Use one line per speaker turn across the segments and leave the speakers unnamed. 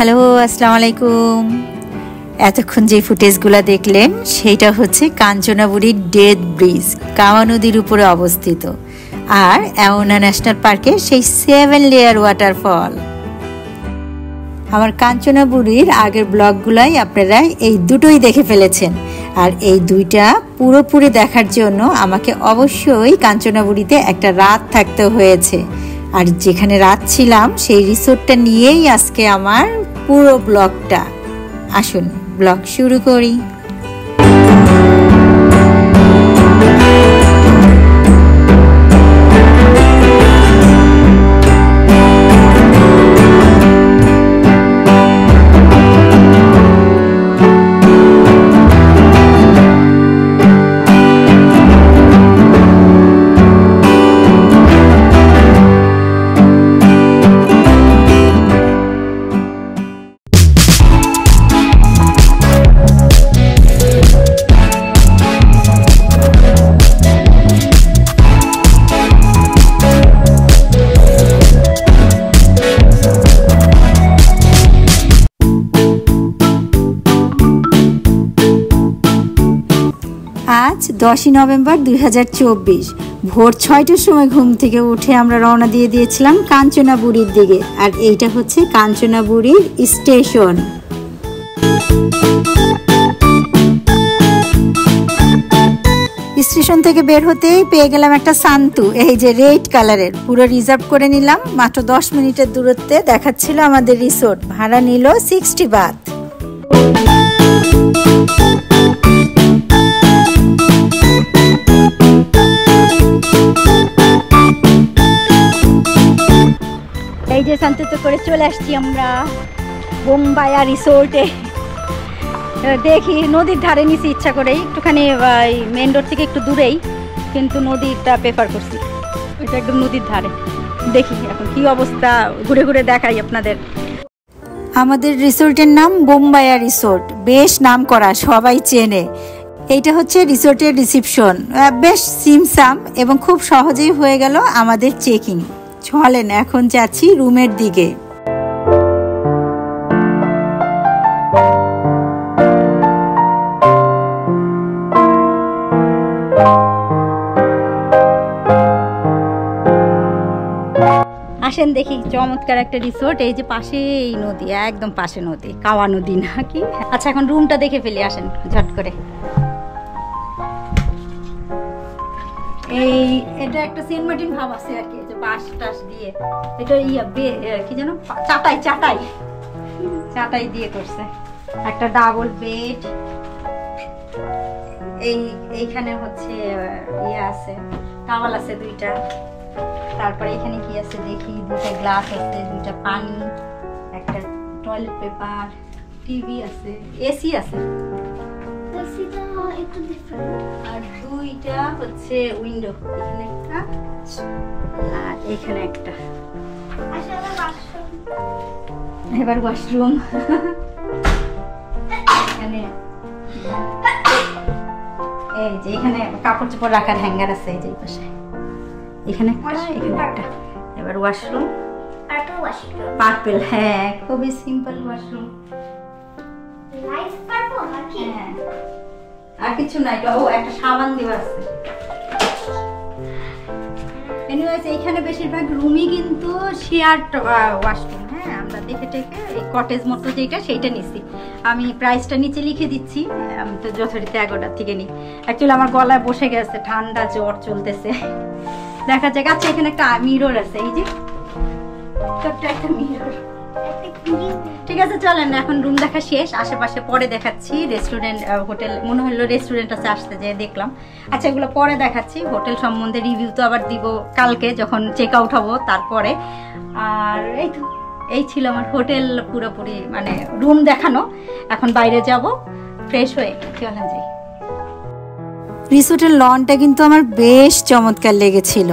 Hello, আসসালামু আলাইকুম। এতক্ষণ যে ফুটেজগুলো দেখলেন সেটা হচ্ছে কাঞ্চনাবুড়ির ডেথ ব্রিজ, কাওয়া নদীর উপরে অবস্থিত, আর এওনা ন্যাশনাল পার্কের সেই 7 লেয়ার ওয়াটারফল। আমার কাঞ্চনাবুড়ির আগের ব্লগগুলাই আপনারা এই দুটোই দেখে ফেলেছেন, আর এই দুইটা পুরোপুরি দেখার জন্য আমাকে অবশ্যই কাঞ্চনাবুড়িতে একটা রাত থাকতে হয়েছে। আর যেখানে রাত ছিলাম সেই রিসোর্টটা নিয়েই আজকে আমার পুরো ব্লগটা। আসুন ব্লগ শুরু করি। আজ 10ই নভেম্বর 2024 ভোর 6টার সময় ঘুম থেকে উঠে আমরা রওনা দিয়ে দিয়েছিলাম কাঞ্চনাবুড়ির দিকে। আর এইটা হচ্ছে কাঞ্চনাবুড়ির স্টেশন। স্টেশন থেকে বের হতেই পেয়ে গেলাম একটা সান্তু, এই যে রেড কালারের, পুরো রিজার্ভ করে নিলাম। মাত্র 10 মিনিটের দূরত্বে দেখাচ্ছিল আমাদের রিসোর্ট। ভাড়া নিল 60 বাত। এই যে শান্তিতে করে চলে আসছি আমরা বোম্বাইয়া রিসোর্টে। দেখি নদীর ধারে নিচে ইচ্ছা করেই একটুখানি মেন রোড থেকে একটু দূরেই, কিন্তু নদীটা প্রেফার করছি, এটা একদম নদীর ধারে। দেখি এখন কি অবস্থা, ঘুরে ঘুরে দেখাই আপনাদের। আমাদের রিসোর্টের নাম বোম্বাইয়া রিসোর্ট, বেশ নাম করা, সবাই চেনে। এইটা হচ্ছে রিসোর্টের রিসিপশন, বেশ সিমসাম এবং খুব সহজেই হয়ে গেল আমাদের চেকিং। চলেন এখন যাচ্ছি রুমের দিকে। আসেন দেখি, চমৎকার একটা রিসোর্ট। এই যে পাশে এই নদী, একদম পাশে নদী, কাওয়া নদী নাকি। আচ্ছা এখন রুমটা দেখে ফেলি, আসেন ঝট করে। এই এটা একটা সেন্ট মার্টিন ভাব আছে আর কি, যে বাঁশ টাস দিয়ে, এটা কি যেন চাটাই দিয়ে করছে। একটা ডাবল বেড, এইখানে হচ্ছে আছে, টাওয়াল আছে 2টা। তারপরে এখানে কি আছে দেখি, 2টা গ্লাস আছে, 2টা পানি, একটা টয়লেট পেপার, টিভি আছে, এসি আছে, আর 2টা হচ্ছে উইন্ডো, এখানে একটা আর এখানে একটা। এবার ওয়াশরুম, এখানে এই যে এখানে কাপড় চোপড় রাখার হ্যাঙ্গার আছে, এই যে পাশে এখানে একটা। এবার ওয়াশরুম, পার্পল, হ্যাঁ খুবই সিম্পল ওয়াশরুম, হ্যাঁ আর কিছু নাই। ও একটা সাবান দেওয়া আছে। এনিওয়েজ এইখানে বেশিরভাগ রুমই কিন্তু শেয়ার ওয়াশরুম। হ্যাঁ আমরা দেখে টেকে এই কটেজ মতো যেটা সেইটা নিচ্ছি। আমি প্রাইসটা নিচে লিখে দিচ্ছি, আমি তো যথারীতি 11টার থেকে নিই। অ্যাকচুয়ালি আমার গলায় বসে গেছে, ঠান্ডা জ্বর চলতেছে। দেখা যাক। আচ্ছা এখানে একটা মিরর আছে, এই যে ছোট্ট একটা মিরর। ঠিক আছে চলেন, এখন রুম দেখা শেষ, আশেপাশে পরে দেখাচ্ছি। রেস্টুরেন্ট, হোটেল, মনে হলো রেস্টুরেন্ট আছে, আসতে যেয়ে দেখলাম। আচ্ছা এগুলো পরে দেখাচ্ছি। হোটেল সম্বন্ধে রিভিউ তো আবার দিব কালকে যখন চেক আউট হবো তারপরে। আর এই ছিল আমার হোটেল পুরোপুরি, মানে রুম দেখানো। এখন বাইরে যাব ফ্রেশ হয়ে, চলেন যাই। রিসোর্টের লনটা কিন্তু আমার বেশ চমৎকার লেগেছিল।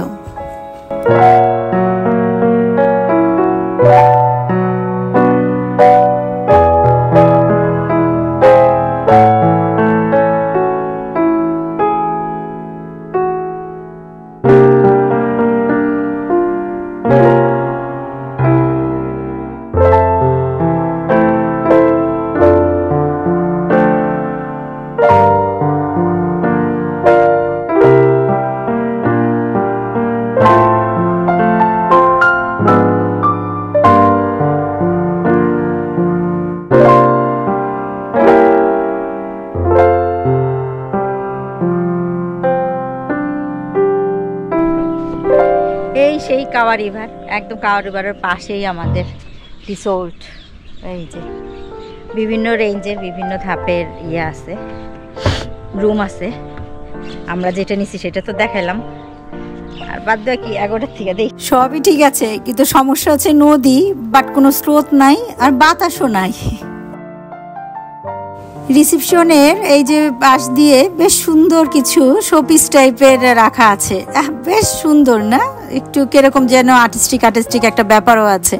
কাওয়া রিভার, একদম কাওয়া রিভারের পাশেই আমাদের রিসোর্ট। এই যে বিভিন্ন রেঞ্জের বিভিন্ন ধাপের ইয়ে আছে, রুম আছে। আমরা যেটা নিছি সেটা তো দেখাইলাম, আর বাদ বাকি 11টার থেকে দেখি।
সবই ঠিক আছে, কিন্তু সমস্যা হচ্ছে নদী, বাট কোনো স্রোত নাই আর বাতাসও নাই। রিসেপশনের এই যে পাশ দিয়ে বেশ সুন্দর কিছু শোপিস টাইপের রাখা আছে, বেশ সুন্দর না? একটু কিরকম যেন আর্টিস্টিক একটা ব্যাপারও আছে।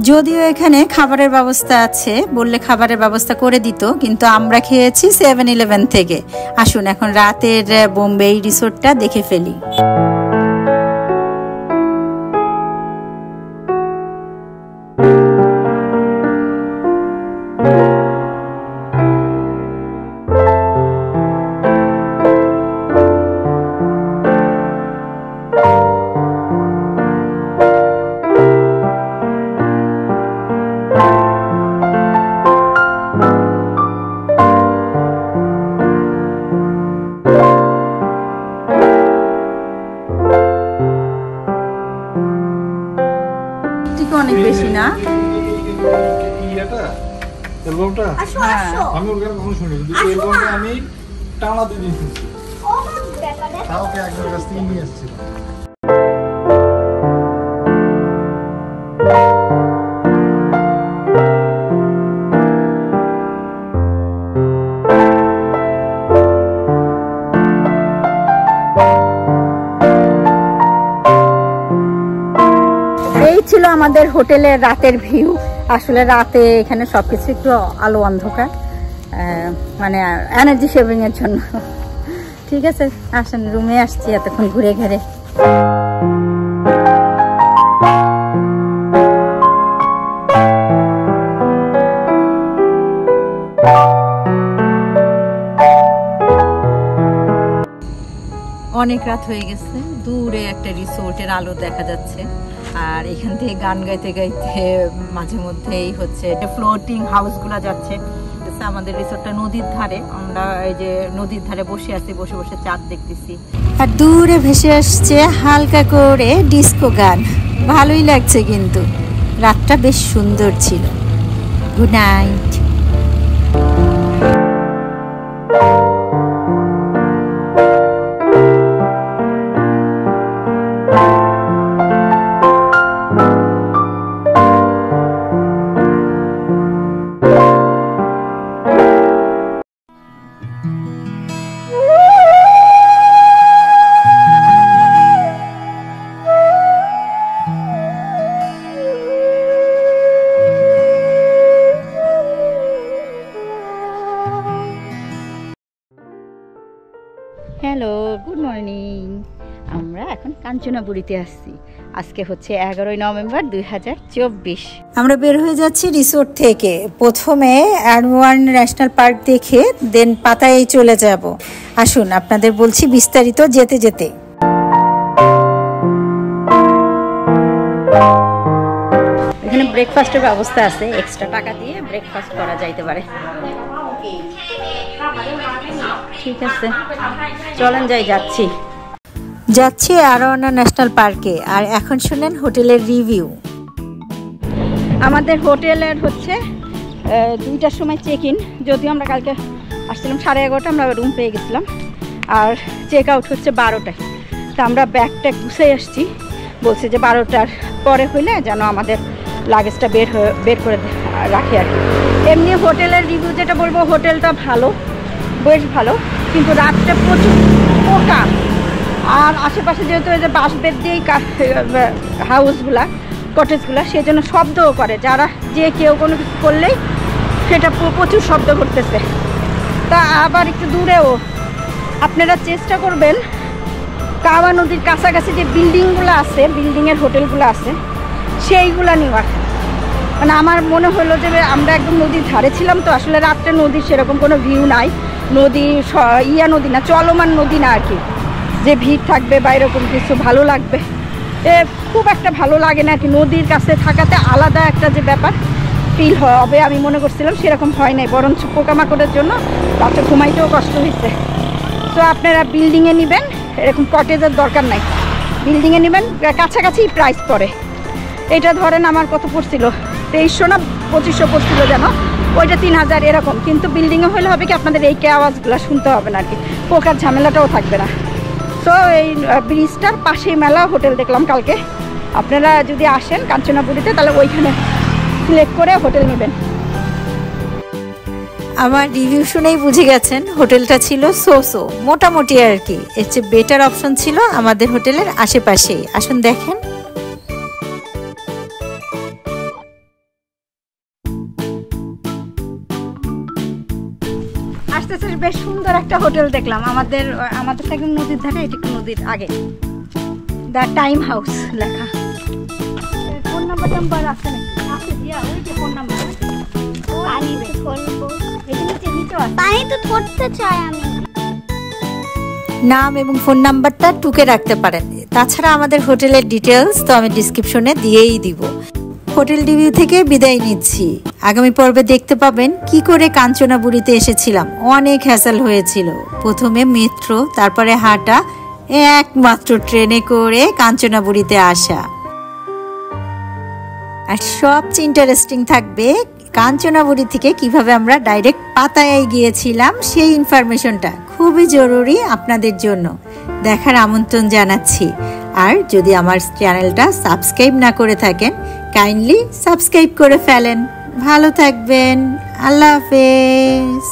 যদিও এখানে খাবারের ব্যবস্থা আছে, বললে খাবারের ব্যবস্থা করে দিত, কিন্তু আমরা খেয়েছি 7-11 থেকে। আসুন এখন রাতের বোম্বে রিসোর্টটা দেখে ফেলি। অনেক বেশি না?
আমি ওর কাছে কখনো শুনি, কিন্তু এলবামটা আমি টানা 2 দিন শুনছি। তাও কে একজনের কাছ থেকে নিয়ে এসেছিল।
ছিল আমাদের হোটেলের রাতের ভিউ। আসলে রাতে এখানে সবকিছু একটু আলো অন্ধকার, মানে এনার্জি সেভিং এর জন্য। ঠিক আছে, আসেন রুমে আসছি এতক্ষণ ঘুরে ঘুরে। অনেক রাত হয়ে গেছে, দূরে একটা রিসোর্টের আলো দেখা যাচ্ছে, আর এখান থেকে গান গাইতে গাইতে মাঝে মধ্যেই হচ্ছে ফ্লোটিং হাউসগুলো যাচ্ছে। আমাদের রিসোর্টটা নদীর ধারে, আমরা এই যে নদীর ধারে বসে আছি, বসে বসে চাঁদ দেখতেছি,
আর দূরে ভেসে আসছে হালকা করে ডিস্কো গান। ভালোই লাগছে, কিন্তু রাতটা বেশ সুন্দর ছিল। Good night.
Hello, good morning. আমরা এখন কাঞ্চনাপুরীতে আসছি। আজকে হচ্ছে 11ই নভেম্বর 2024।
আমরা বের হয়ে যাচ্ছি রিসোর্ট থেকে। প্রথমে অ্যাডওয়ান ন্যাশনাল পার্ক দেখে দেন পাতায় চলে যাব। আসুন আপনাদের বলছি বিস্তারিত যেতে যেতে।
এখানে ব্রেকফাস্টের ব্যবস্থা আছে, এক্সট্রা টাকা দিয়ে ব্রেকফাস্ট করা যাইতে পারে। ঠিক আছে, চলেন
যাচ্ছি অ্যারোয়ানা ন্যাশনাল পার্কে। আর এখন শুনেন হোটেলের রিভিউ।
আমাদের হোটেলের হচ্ছে 2টার সময় চেক ইন, যদিও আমরা কালকে আসছিলাম 11:30, আমরা রুম পেয়ে গেছিলাম। আর চেক আউট হচ্ছে 12টায়। তো আমরা ব্যাগটা গুছিয়ে আসছি, বলছে যে 12টার পরে হইলে যেন আমাদের লাগেজটা বের করে রাখি আর কি। এমনি হোটেলের রিভিউ যেটা বলবো, হোটেলটা ভালো, বেশ ভালো, কিন্তু রাতটা প্রচুর পোকা। আর আশেপাশে যেহেতু এই যে বাঁশবেত দিয়েই হাউসগুলা, কটেজগুলা, সেই জন্য শব্দও করে। যারা যে কেউ কোনো কিছু করলেই সেটা প্রচুর শব্দ করতেছে। তা আবার একটু দূরেও আপনারা চেষ্টা করবেন কাওয়া নদীর কাছাকাছি যে বিল্ডিংগুলো আছে, বিল্ডিংয়ের হোটেলগুলো আছে, সেইগুলো নেওয়ার। মানে আমার মনে হলো যে আমরা একদম নদীর ধারে ছিলাম, তো আসলে রাত্রে নদীর সেরকম কোনো ভিউ নাই,
নদী, ইয়া নদী না, চলমান নদী না আর কি, যে ভিড় থাকবে বা এরকম কিছু ভালো লাগবে, খুব একটা ভালো লাগে না আর কি। নদীর কাছে থাকাতে আলাদা একটা যে ব্যাপার ফিল হবে আমি মনে করছিলাম, সেরকম হয় নাই, বরঞ্চ পোকামাকড়ের জন্য বাচ্চা ঘুমাইতেও কষ্ট হয়েছে। তো আপনারা বিল্ডিংয়ে নেবেন, এরকম কটেজের দরকার নাই, বিল্ডিংয়ে নেবেন, কাছাকাছি প্রাইস পড়ে। এটা ধরেন আমার কত পড়ছিল, 2300 না 2500 পড়ছিল যেন, ওইটা 3000 এরকম। কিন্তু বিল্ডিংয়ে হলে হবে কি আপনাদের এই আওয়াজগুলো শুনতে হবে না আর কি, পোকার ঝামেলাটাও থাকবে না। তো এই ব্রিজটার পাশেই মেলা হোটেল দেখলাম কালকে। আপনারা যদি আসেন কাঞ্চনাপুরীতে তাহলে ওইখানে সিলেক্ট করে হোটেল নেবেন।
আমার রিভিউ শুনেই বুঝে গেছেন হোটেলটা ছিল সো মোটামুটি আর কি, এর চেয়ে বেটার অপশন ছিল আমাদের হোটেলের আশেপাশেই। আসুন দেখেন।
আস্তে আস্তে বেশ সুন্দর একটা হোটেল দেখলাম। আমাদের থেকে নদীর ধারে, এটা একটু নদীর আগে, দ্য টাইম হাউস লেখা। ফোন নাম্বার আছে নাকি? আছে দিয়া, ওই যে ফোন নাম্বার।
নাম এবং ফোন নাম্বারটা টুকে রাখতে পারেন। তাছাড়া আমাদের হোটেলের ডিটেলস তো আমি ডিসক্রিপশনে দিয়েই দিব। হোটেল রিভিউ থেকে বিদায় নিচ্ছি। আগামী পর্বে দেখতে পাবেন কি করে কাঞ্চনাবুড়িতে এসেছিলাম। অনেক হ্যাসেল হয়েছিল, প্রথমে মেট্রো, তারপরে হাঁটা, একমাত্র ট্রেনে করে কাঞ্চনাবুড়িতে আসা। আর সবচেয়ে ইন্টারেস্টিং থাকবে কাঞ্চনাবুড়ি থেকে কিভাবে আমরা ডাইরেক্ট পাতায়ায় গিয়েছিলাম, সেই ইনফরমেশনটা খুবই জরুরি আপনাদের জন্য। দেখার আমন্ত্রণ জানাচ্ছি। আর যদি আমার চ্যানেলটা সাবস্ক্রাইব না করে থাকেন, কাইন্ডলি সাবস্ক্রাইব করে ফেলেন। ভালো থাকবেন। আল্লাহ হাফেজ।